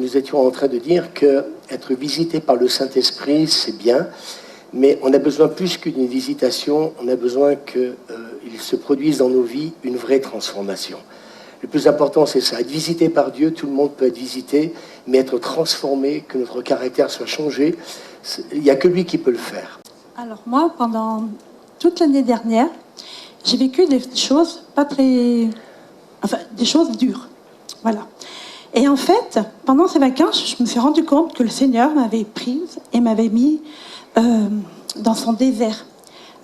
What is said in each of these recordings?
nous étions en train de dire que être visité par le Saint-Esprit, c'est bien, mais on a besoin plus qu'une visitation, on a besoin qu'il se produise dans nos vies une vraie transformation. Le plus important, c'est ça, être visité par Dieu, tout le monde peut être visité, mais être transformé, que notre caractère soit changé, il n'y a que lui qui peut le faire. Alors moi, pendant toute l'année dernière, j'ai vécu des choses des choses dures. Voilà. Et en fait, pendant ces vacances, je me suis rendu compte que le Seigneur m'avait prise et m'avait mis dans son désert.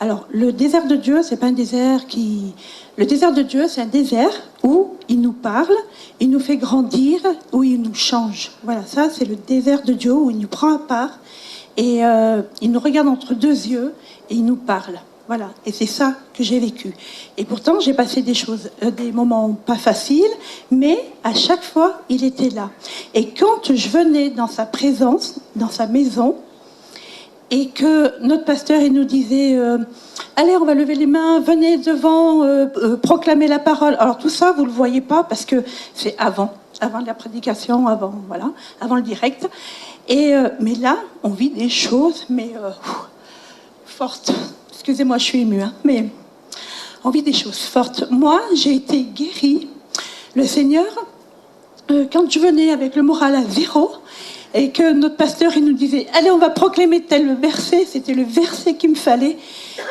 Alors, le désert de Dieu, c'est pas un désert qui... Le désert de Dieu, c'est un désert où il nous parle, il nous fait grandir, où il nous change. Voilà, ça, c'est le désert de Dieu où il nous prend à part et il nous regarde entre deux yeux et il nous parle. Voilà, et c'est ça que j'ai vécu. Et pourtant, j'ai passé des moments pas faciles, mais à chaque fois, il était là. Et quand je venais dans sa présence, dans sa maison, et que notre pasteur, il nous disait allez, on va lever les mains, venez devant, proclamer la parole. Alors tout ça, vous ne le voyez pas parce que c'est avant la prédication, avant le direct. Mais là, on vit des choses, mais fortes. Excusez-moi, je suis émue, mais on vit des choses fortes. Moi, j'ai été guérie. Le Seigneur, quand je venais avec le moral à zéro, et que notre pasteur, il nous disait « Allez, on va proclamer tel verset », c'était le verset qu'il me fallait.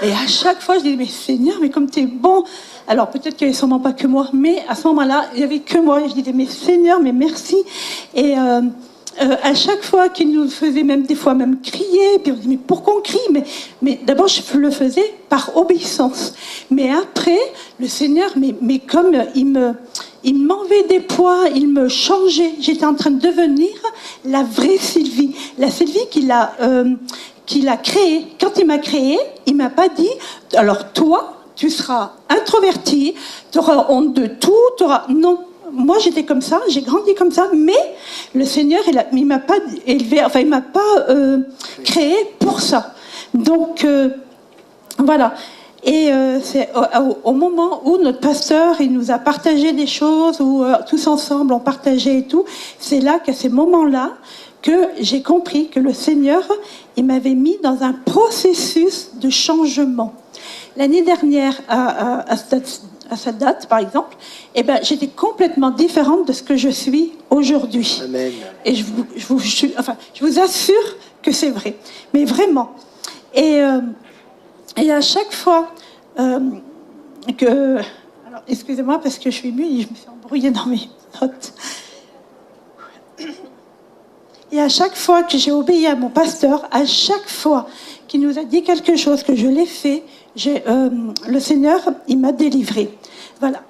Et à chaque fois, je disais « Mais Seigneur, mais comme tu es bon !» Alors, peut-être qu'il n'y avait sûrement pas que moi, mais à ce moment-là, il n'y avait que moi. Et je disais « Mais Seigneur, mais merci !» Et à chaque fois qu'il nous faisait des fois crier, puis on dit « Mais pourquoi on crie ?» Mais d'abord, je le faisais par obéissance. Mais après, le Seigneur, mais comme il m'enlevait des poids, il me changeait. J'étais en train de devenir la vraie Sylvie. La Sylvie qu'il a créée. Quand il m'a créée, il ne m'a pas dit « Alors toi, tu seras introvertie, tu auras honte de tout, tu auras... » Non, moi j'étais comme ça, j'ai grandi comme ça, mais le Seigneur, il m'a pas élevé, enfin il m'a pas créé pour ça. Donc voilà. Et c'est au moment où notre pasteur, il nous a partagé des choses, où tous ensemble on partageait et tout, c'est là qu'à ces moments-là que j'ai compris que le Seigneur, il m'avait mis dans un processus de changement. L'année dernière, à cette date, par exemple, j'étais complètement différente de ce que je suis aujourd'hui. Amen. Et je vous assure que c'est vrai. Mais vraiment. Et à chaque fois que... Alors, excusez-moi parce que je suis émue et je me suis embrouillée dans mes notes. Et à chaque fois que j'ai obéi à mon pasteur, à chaque fois qu'il nous a dit quelque chose, que je l'ai fait, le Seigneur, il m'a délivrée. Voilà.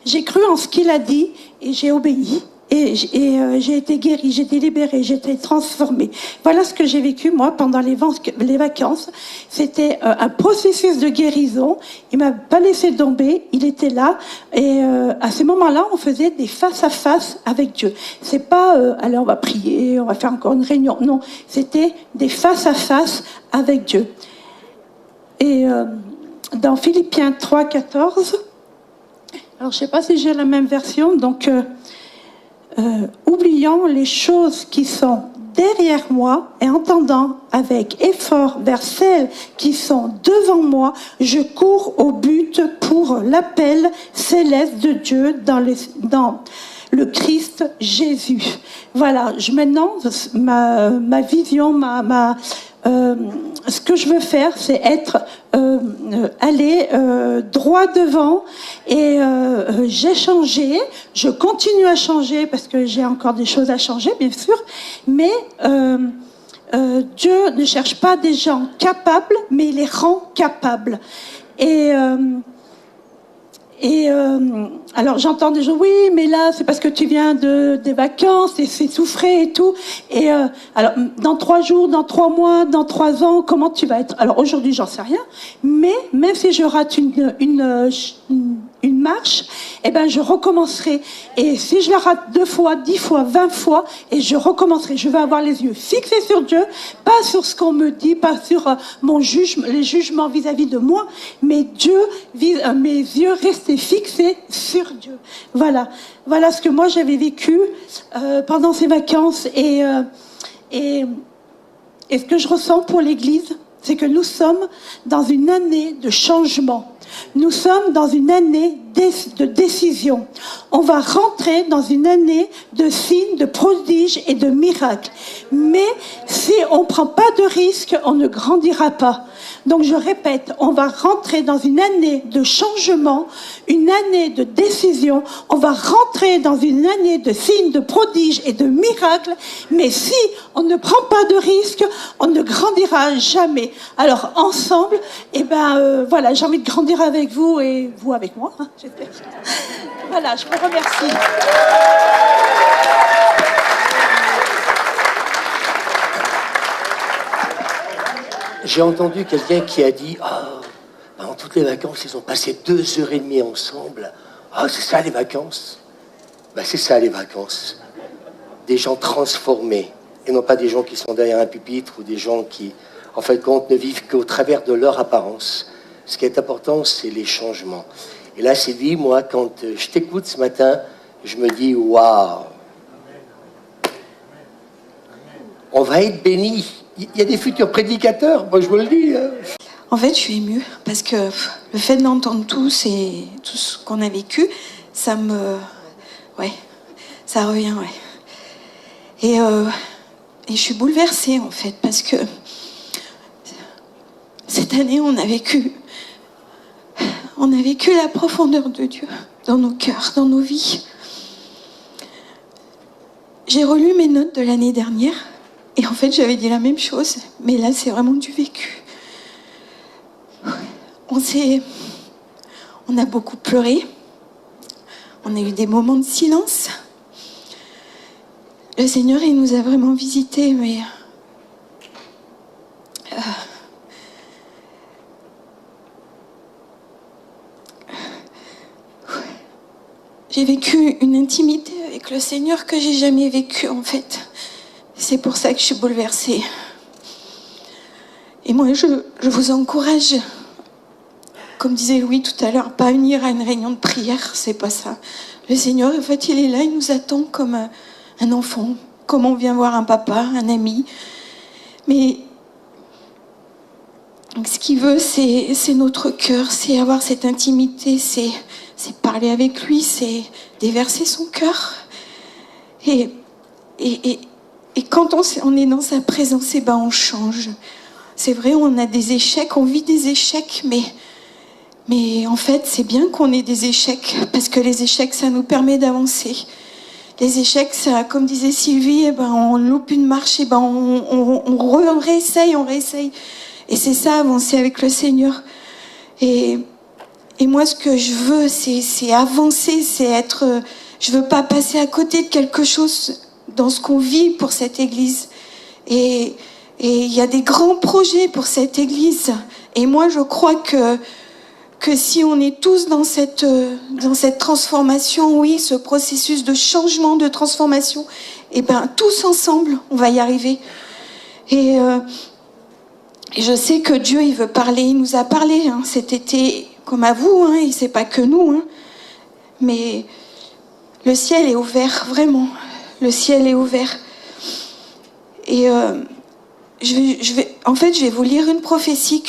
J'ai cru en ce qu'il a dit et j'ai obéi. Et j'ai été guérie, j'ai été libérée, j'ai été transformée. Voilà ce que j'ai vécu, moi, pendant les vacances. C'était un processus de guérison. Il m'a pas laissé tomber, il était là. Et à ces moments-là, on faisait des face-à-face avec Dieu. C'est pas, allez, on va prier, on va faire encore une réunion. Non, c'était des face-à-face avec Dieu. Et dans Philippiens 3, 14, alors je sais pas si j'ai la même version, donc... oubliant les choses qui sont derrière moi et entendant avec effort vers celles qui sont devant moi, je cours au but pour l'appel céleste de Dieu dans le Christ Jésus. Voilà, maintenant, ma vision, ce que je veux faire, c'est aller droit devant et j'ai changé, je continue à changer parce que j'ai encore des choses à changer, bien sûr, mais Dieu ne cherche pas des gens capables, mais il les rend capables. Alors j'entends des gens, oui, mais là c'est parce que tu viens des vacances et c'est souffré et tout. Et alors dans 3 jours, dans 3 mois, dans 3 ans, comment tu vas être? Alors aujourd'hui j'en sais rien, mais même si je rate une marche, eh ben je recommencerai. Et si je la rate 2 fois, 10 fois, 20 fois, et je recommencerai. Je veux avoir les yeux fixés sur Dieu, pas sur ce qu'on me dit, pas sur les jugements vis-à-vis de moi, mais mes yeux rester fixés sur Dieu. Voilà ce que moi j'avais vécu pendant ces vacances et ce que je ressens pour l'Église, c'est que nous sommes dans une année de changement. Nous sommes dans une année de décision. On va rentrer dans une année de signes, de prodiges et de miracles. Mais si on ne prend pas de risques, on ne grandira pas. Donc je répète, on va rentrer dans une année de changement, une année de décision. On va rentrer dans une année de signes, de prodiges et de miracles. Mais si on ne prend pas de risques, on ne grandira jamais. Alors ensemble, voilà, j'ai envie de grandir avec vous et vous avec moi, hein, j'espère. Voilà, je vous remercie. J'ai entendu quelqu'un qui a dit pendant toutes les vacances, ils ont passé 2h30 ensemble. C'est ça les vacances? C'est ça les vacances. Des gens transformés, et non pas des gens qui sont derrière un pupitre ou des gens qui, en fin de compte, ne vivent qu'au travers de leur apparence. Ce qui est important, c'est les changements. Et là, Sylvie, moi, quand je t'écoute ce matin, je me dis, waouh, on va être bénis. Il y a des futurs prédicateurs, moi je vous le dis. En fait, je suis émue parce que le fait d'entendre tout ce qu'on a vécu, ça revient, Et je suis bouleversée en fait parce que cette année, on a vécu la profondeur de Dieu dans nos cœurs, dans nos vies. J'ai relu mes notes de l'année dernière. Et en fait, j'avais dit la même chose, mais là, c'est vraiment du vécu. On a beaucoup pleuré. On a eu des moments de silence. Le Seigneur, il nous a vraiment visités, mais j'ai vécu une intimité avec le Seigneur que j'ai jamais vécue, en fait. C'est pour ça que je suis bouleversée. Et moi, je vous encourage, comme disait Louis tout à l'heure, pas venir à une réunion de prière, c'est pas ça. Le Seigneur, en fait, il est là, il nous attend comme un enfant, comme on vient voir un papa, un ami. Mais ce qu'il veut, c'est notre cœur, c'est avoir cette intimité, c'est parler avec lui, c'est déverser son cœur. Et quand on est dans sa présence, on change. C'est vrai, on a des échecs, on vit des échecs, mais en fait, c'est bien qu'on ait des échecs, parce que les échecs, ça nous permet d'avancer. Les échecs, ça, comme disait Sylvie, on loupe une marche, on réessaye. Et c'est ça, avancer avec le Seigneur. Et moi, ce que je veux, c'est avancer, c'est être... Je veux pas passer à côté de quelque chose dans ce qu'on vit pour cette Église. Et il y a des grands projets pour cette Église. Et moi, je crois que si on est tous dans cette transformation, oui, ce processus de changement, de transformation, tous ensemble, on va y arriver. Et je sais que Dieu, il veut parler, il nous a parlé cet été, comme à vous, et c'est pas que nous, mais le ciel est ouvert, vraiment. Le ciel est ouvert. Et je vais vous lire une prophétie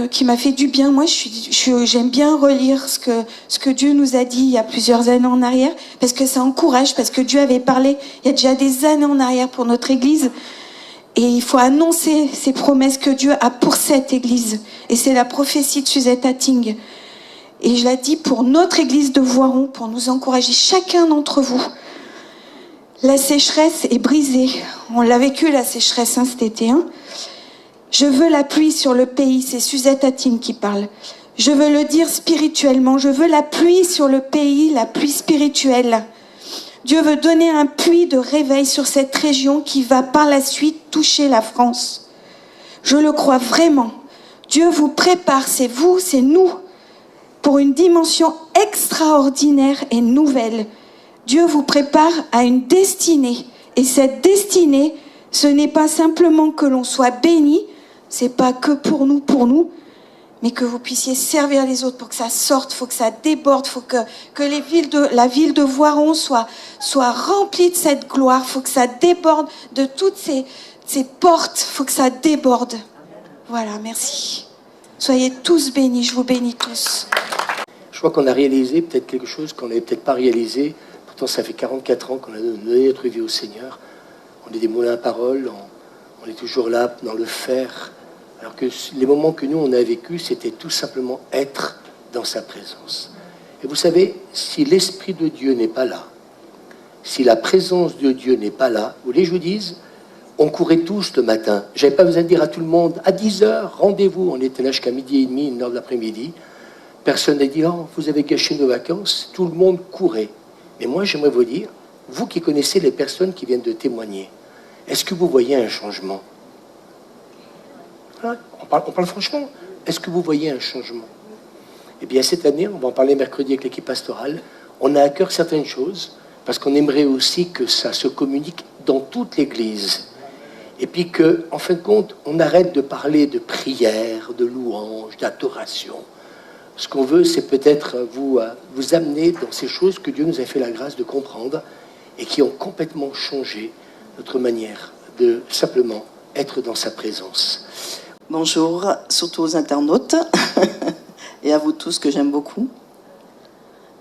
qui m'a fait du bien. Moi, j'aime bien relire ce que Dieu nous a dit il y a plusieurs années en arrière, parce que ça encourage, parce que Dieu avait parlé il y a déjà des années en arrière pour notre Église. Et il faut annoncer ces promesses que Dieu a pour cette Église. Et c'est la prophétie de Suzette Hatting. Et je la dis pour notre Église de Voiron, pour nous encourager, chacun d'entre vous. La sécheresse est brisée. On l'a vécu, la sécheresse, cet été. Je veux la pluie sur le pays. C'est Suzette Hatting qui parle. Je veux le dire spirituellement. Je veux la pluie sur le pays, la pluie spirituelle. Dieu veut donner un puits de réveil sur cette région qui va par la suite toucher la France. Je le crois vraiment. Dieu vous prépare, c'est vous, c'est nous, pour une dimension extraordinaire et nouvelle. Dieu vous prépare à une destinée. Et cette destinée, ce n'est pas simplement que l'on soit béni, c'est pas que pour nous, mais que vous puissiez servir les autres pour que ça sorte, faut que ça déborde, faut que la ville de Voiron soit remplie de cette gloire, faut que ça déborde de toutes ces portes, faut que ça déborde. Voilà, merci. Soyez tous bénis, je vous bénis tous. Je crois qu'on a réalisé peut-être quelque chose qu'on n'avait peut-être pas réalisé. Pourtant, ça fait 44 ans qu'on a donné notre vie au Seigneur. On est des moulins à parole, on est toujours là dans le faire. Alors que les moments que nous, on a vécu, c'était tout simplement être dans sa présence. Et vous savez, si l'Esprit de Dieu n'est pas là, si la présence de Dieu n'est pas là, vous voulez que je vous dise, on courait tous le matin. Je n'avais pas besoin de dire à tout le monde, à 10h, rendez-vous. On était là jusqu'à midi et demi, 1h de l'après-midi. Personne n'a dit, oh, vous avez gâché nos vacances. Tout le monde courait. Mais moi, j'aimerais vous dire, vous qui connaissez les personnes qui viennent de témoigner, est-ce que vous voyez un changement ? Hein ? On parle franchement. Est-ce que vous voyez un changement ? Eh bien, cette année, on va en parler mercredi avec l'équipe pastorale, on a à cœur certaines choses, parce qu'on aimerait aussi que ça se communique dans toute l'Église. Et puis que, en fin de compte, on arrête de parler de prière, de louange, d'adoration. Ce qu'on veut, c'est peut-être vous amener dans ces choses que Dieu nous a fait la grâce de comprendre et qui ont complètement changé notre manière de simplement être dans sa présence. Bonjour, surtout aux internautes et à vous tous que j'aime beaucoup.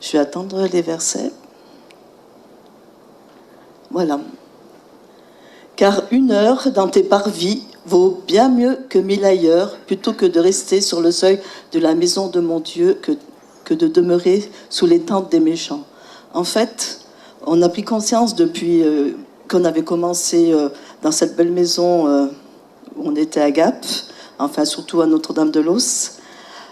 Je vais attendre les versets. Voilà. Car 1 heure dans tes parvis vaut bien mieux que 1000 ailleurs, plutôt que de rester sur le seuil de la maison de mon Dieu, que de demeurer sous les tentes des méchants. En fait, on a pris conscience depuis qu'on avait commencé dans cette belle maison où on était à Gap, enfin surtout à Notre-Dame-de-Los,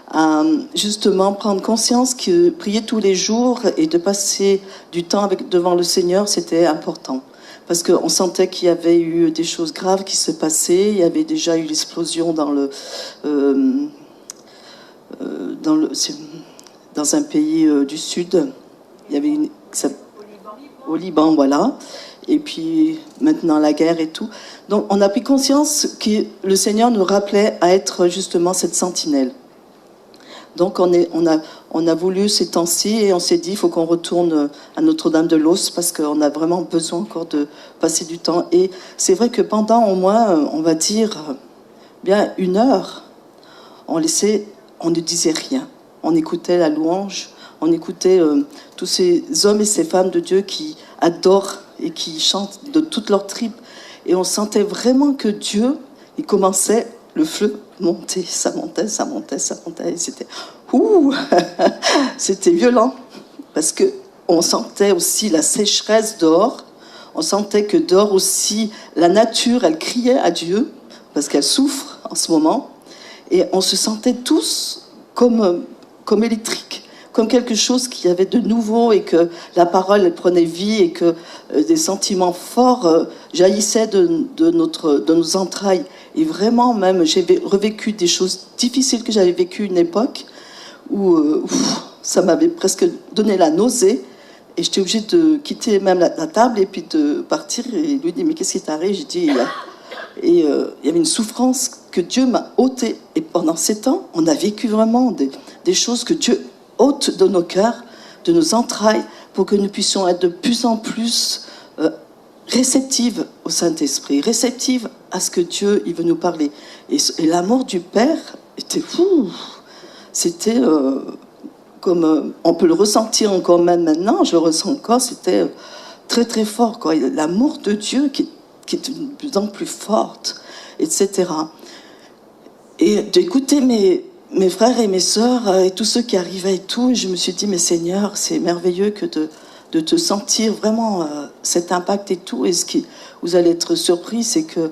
à justement prendre conscience que prier tous les jours et de passer du temps devant le Seigneur, c'était important. Parce qu'on sentait qu'il y avait eu des choses graves qui se passaient. Il y avait déjà eu l'explosion dans un pays du Sud. Il y avait au Liban, voilà. Et puis maintenant la guerre et tout. Donc on a pris conscience que le Seigneur nous rappelait à être justement cette sentinelle. Donc on a voulu ces temps-ci et on s'est dit il faut qu'on retourne à Notre-Dame-de-Los parce qu'on a vraiment besoin encore de passer du temps. Et c'est vrai que pendant au moins, on va dire, bien 1 heure, on ne disait rien. On écoutait la louange, on écoutait tous ces hommes et ces femmes de Dieu qui adorent et qui chantent de toute leur tripe. Et on sentait vraiment que Dieu, il commençait... Le feu montait, ça montait, ça montait, ça montait. Et c'était c'était violent parce que on sentait aussi la sécheresse dehors. On sentait que dehors aussi la nature, elle criait à Dieu parce qu'elle souffre en ce moment. Et on se sentait tous comme électriques, comme quelque chose qui avait de nouveau et que la parole elle prenait vie et que des sentiments forts jaillissaient de nos entrailles. Et vraiment, même, j'ai revécu des choses difficiles que j'avais vécues une époque où ça m'avait presque donné la nausée. Et j'étais obligée de quitter même la table et puis de partir. Et il lui dit, mais qu'est-ce qui t'arrive? J'ai dit, il y avait une souffrance que Dieu m'a ôtée. Et pendant ces temps, on a vécu vraiment des choses que Dieu ôte de nos cœurs, de nos entrailles, pour que nous puissions être de plus en plus réceptives au Saint-Esprit, réceptives à ce que Dieu il veut nous parler. Et l'amour du Père était fou. C'était comme on peut le ressentir encore même maintenant, je le ressens encore, c'était très très fort, quoi. L'amour de Dieu qui est de plus en plus forte, etc. Et d'écouter mes frères et mes sœurs et tous ceux qui arrivaient et tout, et je me suis dit, mais Seigneur, c'est merveilleux que de te sentir vraiment cet impact et tout. Et ce qui vous allez être surpris, c'est que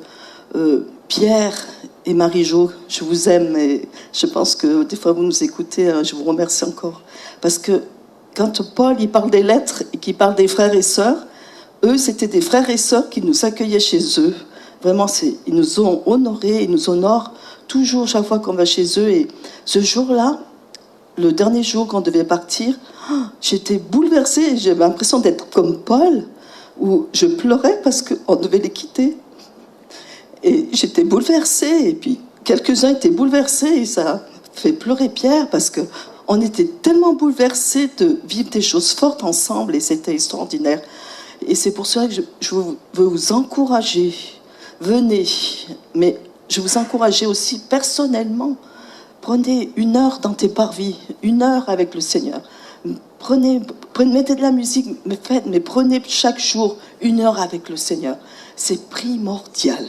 Pierre et Marie-Jo, je vous aime et je pense que des fois vous nous écoutez, je vous remercie encore. Parce que quand Paul il parle des lettres et qu'il parle des frères et sœurs, eux c'était des frères et sœurs qui nous accueillaient chez eux. Vraiment, ils nous ont honorés, ils nous honorent toujours chaque fois qu'on va chez eux. Et ce jour-là, le dernier jour qu'on devait partir, j'étais bouleversée. J'avais l'impression d'être comme Paul, où je pleurais parce qu'on devait les quitter. Et j'étais bouleversée. Et puis, quelques-uns étaient bouleversés. Et ça fait pleurer Pierre parce qu'on était tellement bouleversés de vivre des choses fortes ensemble. Et c'était extraordinaire. Et c'est pour cela que je veux vous encourager. Venez. Mais je vous encourager aussi personnellement. Prenez 1 heure dans tes parvis, 1 heure avec le Seigneur. Mettez de la musique, mais prenez chaque jour 1 heure avec le Seigneur. C'est primordial.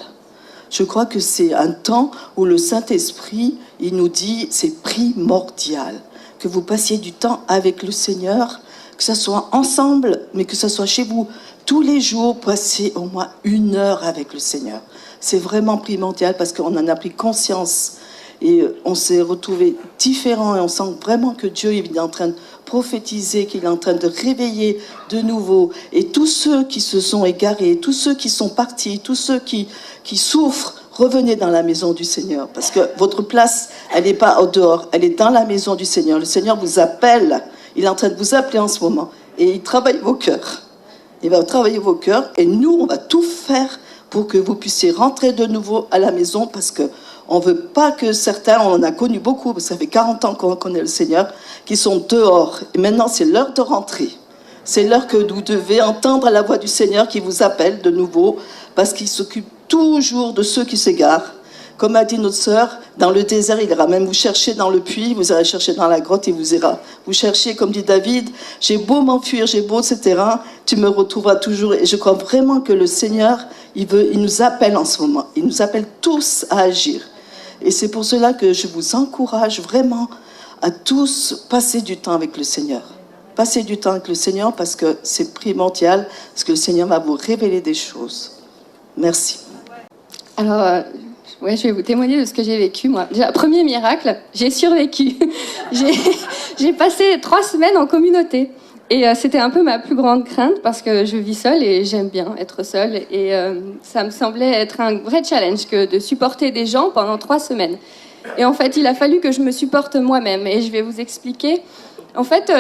Je crois que c'est un temps où le Saint-Esprit, il nous dit, c'est primordial que vous passiez du temps avec le Seigneur, que ce soit ensemble, mais que ce soit chez vous. Tous les jours, passez au moins 1 heure avec le Seigneur. C'est vraiment primordial parce qu'on en a pris conscience. Et on s'est retrouvés différents et on sent vraiment que Dieu il est en train de prophétiser, qu'il est en train de réveiller de nouveau. Et tous ceux qui se sont égarés, tous ceux qui sont partis, tous ceux qui souffrent, revenez dans la maison du Seigneur. Parce que votre place, elle n'est pas au dehors, elle est dans la maison du Seigneur. Le Seigneur vous appelle, il est en train de vous appeler en ce moment. Et il travaille vos cœurs. Il va travailler vos cœurs et nous, on va tout faire pour que vous puissiez rentrer de nouveau à la maison parce que on ne veut pas que certains, on en a connu beaucoup, parce que ça fait 40 ans qu'on connaît le Seigneur, qui sont dehors. Et maintenant, c'est l'heure de rentrer. C'est l'heure que vous devez entendre la voix du Seigneur qui vous appelle de nouveau, parce qu'il s'occupe toujours de ceux qui s'égarent. Comme a dit notre sœur, dans le désert, il ira même vous chercher dans le puits, vous irez chercher dans la grotte, il vous ira vous chercher, comme dit David, j'ai beau m'enfuir, j'ai beau, etc., tu me retrouveras toujours. Et je crois vraiment que le Seigneur, il nous appelle en ce moment. Il nous appelle tous à agir. Et c'est pour cela que je vous encourage vraiment à tous passer du temps avec le Seigneur. Passez du temps avec le Seigneur parce que c'est primordial, parce que le Seigneur va vous révéler des choses. Merci. Alors, ouais, je vais vous témoigner de ce que j'ai vécu, moi. Déjà, premier miracle, j'ai survécu. J'ai passé 3 semaines en communauté. Et c'était un peu ma plus grande crainte parce que je vis seule et j'aime bien être seule. Et ça me semblait être un vrai challenge que de supporter des gens pendant 3 semaines. Et en fait, il a fallu que je me supporte moi-même. Et je vais vous expliquer. En fait,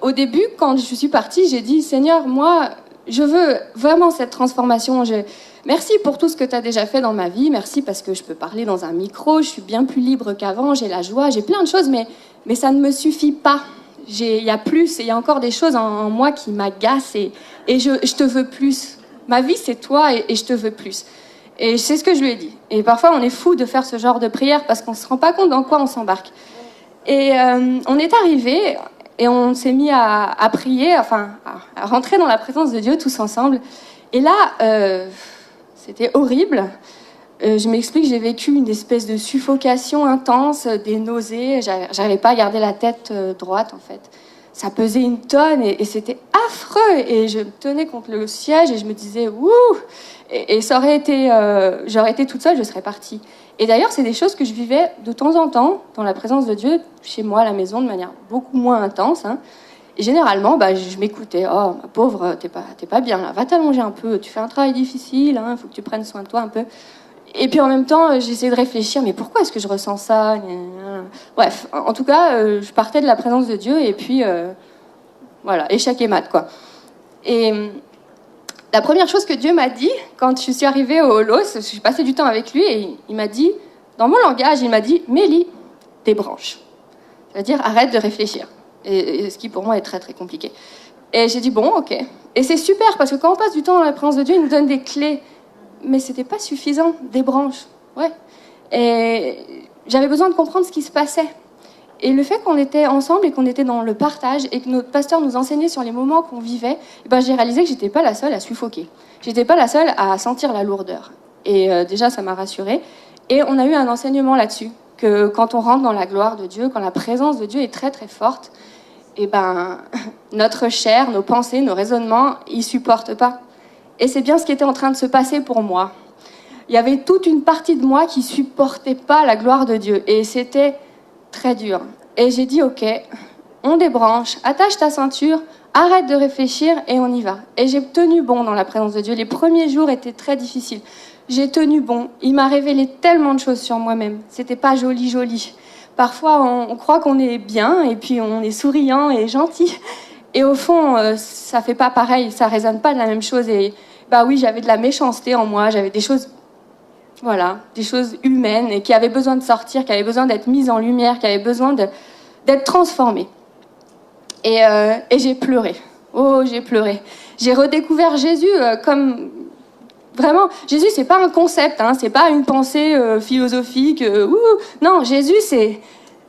au début, quand je suis partie, j'ai dit « Seigneur, moi, je veux vraiment cette transformation. Merci pour tout ce que tu as déjà fait dans ma vie. Merci parce que je peux parler dans un micro. Je suis bien plus libre qu'avant. J'ai la joie. J'ai plein de choses, mais ça ne me suffit pas. Il y a plus, et il y a encore des choses en moi qui m'agacent et je te veux plus. Ma vie, c'est toi et je te veux plus. Et c'est ce que je lui ai dit. Et parfois, on est fou de faire ce genre de prière parce qu'on ne se rend pas compte dans quoi on s'embarque. Et on est arrivé et on s'est mis à prier, enfin, à rentrer dans la présence de Dieu tous ensemble. Et là, c'était horrible. Je m'explique, j'ai vécu une espèce de suffocation intense, des nausées. J'arrivais pas à garder la tête droite, en fait. Ça pesait 1 tonne et c'était affreux. Et je me tenais contre le siège et je me disais, ouh. Et ça aurait été, j'aurais été toute seule, je serais partie. Et d'ailleurs, c'est des choses que je vivais de temps en temps dans la présence de Dieu, chez moi à la maison, de manière beaucoup moins intense. Hein. Et généralement, je m'écoutais. Oh, ma pauvre, t'es pas bien là. Va t'allonger un peu. Tu fais un travail difficile. Hein, faut que tu prennes soin de toi un peu. Et puis en même temps, j'essayais de réfléchir, mais pourquoi est-ce que je ressens ça ? Bref, en tout cas, je partais de la présence de Dieu et puis, voilà, échec et mat, quoi. Et la première chose que Dieu m'a dit, quand je suis arrivée au Holos, j'ai passé du temps avec lui et il m'a dit, dans mon langage, il m'a dit, Mélie, débranche. C'est-à-dire, arrête de réfléchir. Et ce qui pour moi est très très compliqué. Et j'ai dit, bon, ok. Et c'est super parce que quand on passe du temps dans la présence de Dieu, il nous donne des clés. Mais c'était pas suffisant, des branches, ouais. Et j'avais besoin de comprendre ce qui se passait. Et le fait qu'on était ensemble et qu'on était dans le partage et que notre pasteur nous enseignait sur les moments qu'on vivait, j'ai réalisé que j'étais pas la seule à suffoquer. J'étais pas la seule à sentir la lourdeur. Et déjà, ça m'a rassurée. Et on a eu un enseignement là-dessus, que quand on rentre dans la gloire de Dieu, quand la présence de Dieu est très très forte, notre chair, nos pensées, nos raisonnements, ils supportent pas. Et c'est bien ce qui était en train de se passer pour moi. Il y avait toute une partie de moi qui supportait pas la gloire de Dieu. Et c'était très dur. Et j'ai dit, ok, on débranche, attache ta ceinture, arrête de réfléchir et on y va. Et j'ai tenu bon dans la présence de Dieu. Les premiers jours étaient très difficiles. J'ai tenu bon. Il m'a révélé tellement de choses sur moi-même. C'était pas joli. Parfois, on croit qu'on est bien, et puis on est souriant et gentil. Et au fond, ça fait pas pareil, ça résonne pas de la même chose. Et bah oui, j'avais de la méchanceté en moi, j'avais des choses, voilà, des choses humaines et qui avaient besoin de sortir, qui avaient besoin d'être mises en lumière, qui avaient besoin d'être transformées. Et j'ai pleuré. Oh, j'ai pleuré. J'ai redécouvert Jésus comme vraiment. Jésus, c'est pas un concept, hein, c'est pas une pensée philosophique. Non, Jésus,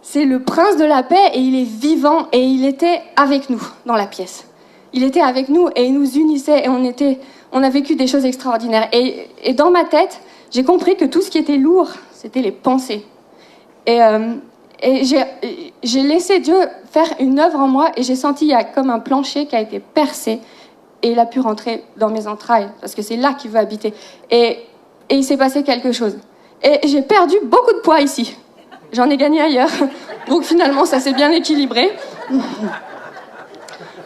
c'est le prince de la paix et il est vivant et il était avec nous dans la pièce. Il était avec nous et il nous unissait et on a vécu des choses extraordinaires. Et dans ma tête, j'ai compris que tout ce qui était lourd, c'était les pensées. Et j'ai laissé Dieu faire une œuvre en moi et j'ai senti il y a comme un plancher qui a été percé et il a pu rentrer dans mes entrailles parce que c'est là qu'il veut habiter. Et il s'est passé quelque chose. Et j'ai perdu beaucoup de poids ici. J'en ai gagné ailleurs. Donc finalement, ça s'est bien équilibré.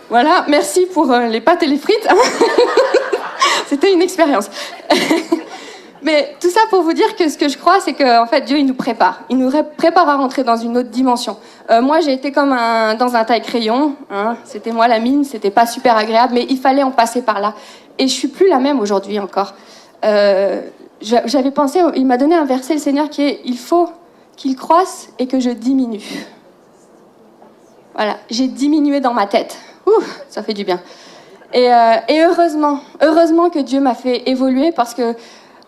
Voilà, merci pour les pâtes et les frites. C'était une expérience. Mais tout ça pour vous dire que ce que je crois, c'est qu'en fait, Dieu, il nous prépare. Il nous prépare à rentrer dans une autre dimension. Moi, j'ai été comme dans un taille-crayon. Hein. C'était moi la mine, c'était pas super agréable, mais il fallait en passer par là. Et je suis plus la même aujourd'hui encore. J'avais pensé, il m'a donné un verset, le Seigneur, qui est « Il faut qu'il croisse et que je diminue ». Voilà, j'ai diminué dans ma tête. Ouh, ça fait du bien. Et heureusement que Dieu m'a fait évoluer parce que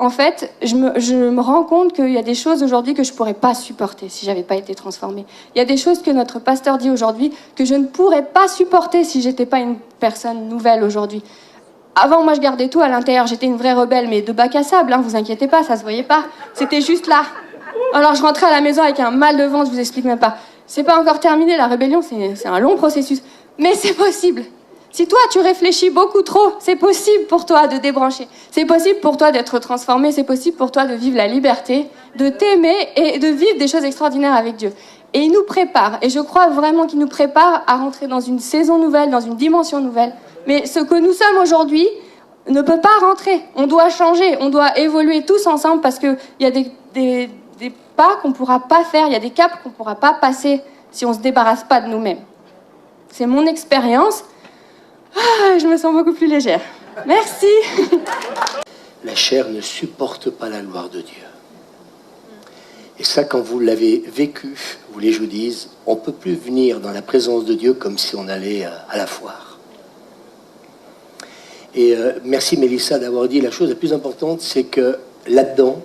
en fait, je me rends compte qu'il y a des choses aujourd'hui que je ne pourrais pas supporter si je n'avais pas été transformée. Il y a des choses que notre pasteur dit aujourd'hui que je ne pourrais pas supporter si je n'étais pas une personne nouvelle aujourd'hui. Avant, moi, je gardais tout à l'intérieur. J'étais une vraie rebelle, mais de bac à sable, hein, vous inquiétez pas, ça se voyait pas. C'était juste là. Alors, je rentrais à la maison avec un mal de ventre, je vous explique même pas. C'est pas encore terminé, la rébellion, c'est un long processus. Mais c'est possible. Si toi, tu réfléchis beaucoup trop, c'est possible pour toi de débrancher. C'est possible pour toi d'être transformé. C'est possible pour toi de vivre la liberté, de t'aimer et de vivre des choses extraordinaires avec Dieu. Et il nous prépare. Et je crois vraiment qu'il nous prépare à rentrer dans une saison nouvelle, dans une dimension nouvelle. Mais ce que nous sommes aujourd'hui ne peut pas rentrer. On doit changer, on doit évoluer tous ensemble parce qu'il y a des pas qu'on ne pourra pas faire, il y a des caps qu'on ne pourra pas passer si on ne se débarrasse pas de nous-mêmes. C'est mon expérience. Je me sens beaucoup plus légère. Merci. La chair ne supporte pas la gloire de Dieu. Et ça, quand vous l'avez vécu, vous voulez que je vous dise, on ne peut plus venir dans la présence de Dieu comme si on allait à la foire. Et merci Mélissa d'avoir dit la chose la plus importante, c'est que là-dedans,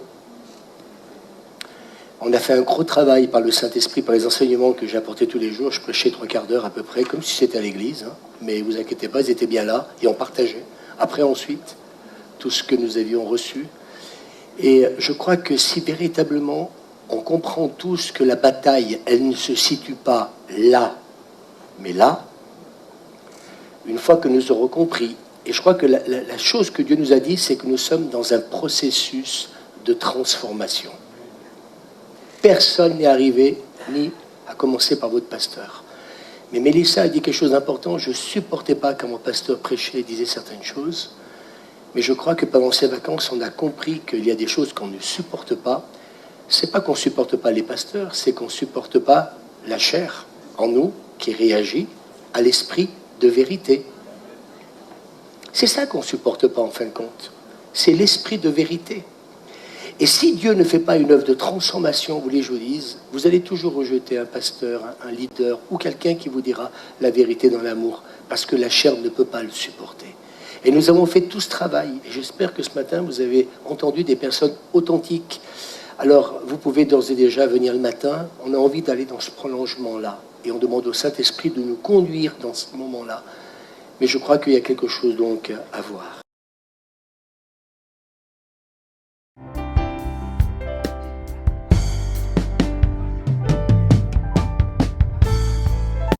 on a fait un gros travail par le Saint-Esprit, par les enseignements que j'ai apportés tous les jours. Je prêchais 3/4 d'heure à peu près, comme si c'était à l'église. Hein. Mais vous inquiétez pas, ils étaient bien là et on partageait. Après, ensuite, tout ce que nous avions reçu. Et je crois que si véritablement on comprend tous que la bataille, elle ne se situe pas là, mais là, une fois que nous aurons compris, et je crois que la chose que Dieu nous a dit, c'est que nous sommes dans un processus de transformation. Personne n'est arrivé, ni à commencer par votre pasteur. Mais Mélissa a dit quelque chose d'important. Je ne supportais pas quand mon pasteur prêchait et disait certaines choses. Mais je crois que pendant ces vacances, on a compris qu'il y a des choses qu'on ne supporte pas. Ce n'est pas qu'on ne supporte pas les pasteurs, c'est qu'on ne supporte pas la chair en nous qui réagit à l'esprit de vérité. C'est ça qu'on ne supporte pas en fin de compte. C'est l'esprit de vérité. Et si Dieu ne fait pas une œuvre de transformation, vous voulez que je vous dise, vous allez toujours rejeter un pasteur, un leader ou quelqu'un qui vous dira la vérité dans l'amour, parce que la chair ne peut pas le supporter. Et nous avons fait tout ce travail, et j'espère que ce matin, vous avez entendu des personnes authentiques. Alors, vous pouvez d'ores et déjà venir le matin, on a envie d'aller dans ce prolongement-là, et on demande au Saint-Esprit de nous conduire dans ce moment-là. Mais je crois qu'il y a quelque chose donc à voir.